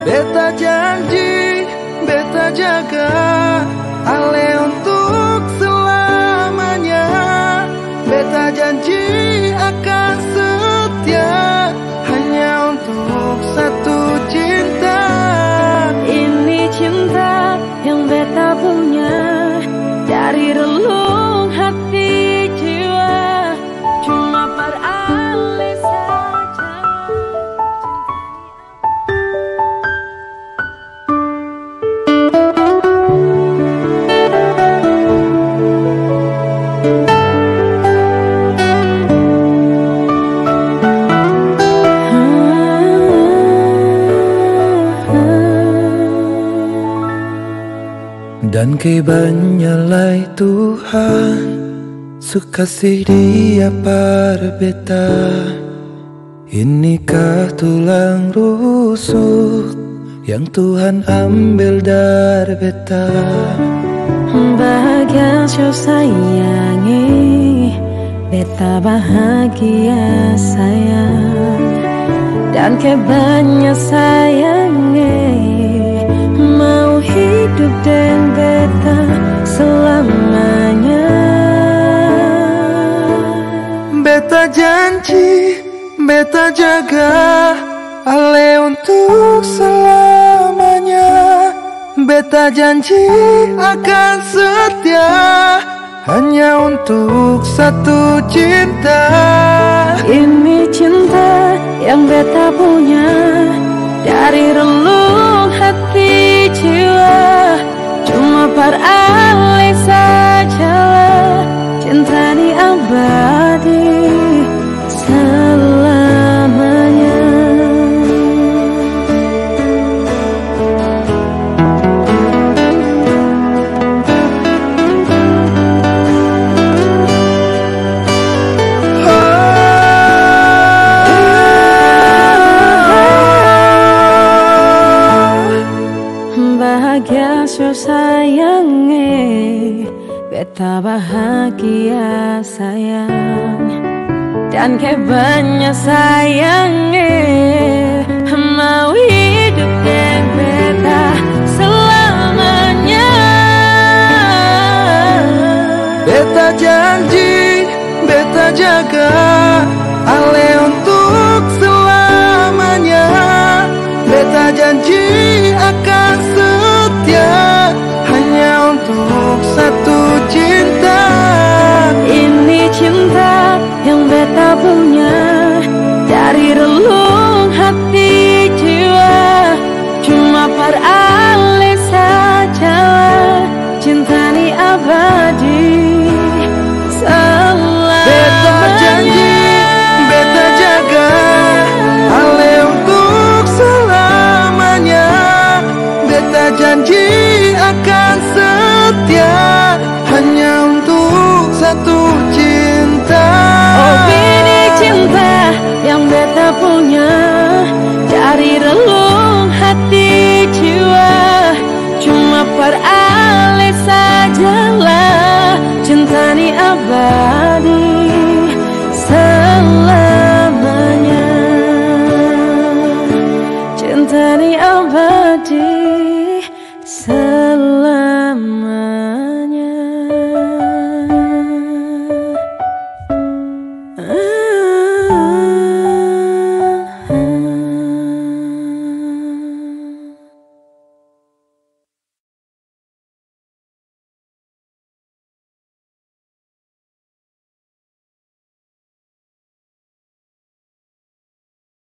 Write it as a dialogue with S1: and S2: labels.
S1: Beta janji, beta jaga Ale untuk selamanya. Beta janji akan setia hanya untuk satu cinta.
S2: Ini cinta yang beta punya dari relung hati jiwa. Cuma peralih saja.
S1: Dan kebanyalah Tuhan sukasih dia para beta. Inikah tulang rusuk yang Tuhan ambil dari beta.
S2: Bahagia so sayangi, beta bahagia sayang. Dan kebanyakan sayangi, mau hidup dengan beta selamanya.
S1: Beta janji, beta jaga Ale untuk selamanya. Beta janji akan setia hanya untuk satu cinta.
S2: Ini cinta yang beta punya dari relung hati jiwa. Cuma peralih sajalah cinta ini abadi selamanya. Bahagia so sayangi, beta bahagia sayang. Dan kebanyakan sayangi, mau hidup dengan beta selamanya.
S1: Beta janji, beta jaga Ale untuk selamanya. Beta janji akan setia hanya untuk satu cinta.
S2: Ini cinta yang beta punya dari relung hati jiwa. Cuma peralih sajalah cinta ini abadi selamanya.
S1: Beta janji, beta jaga Ale untuk selamanya. Beta janji akan setia hanya untuk satu cinta.
S2: Oh, ini cinta yang beta punya dari relung hati jiwa. Cuma peralih sajalah cinta ini abadi selamanya. Cinta ini abadi selamanya.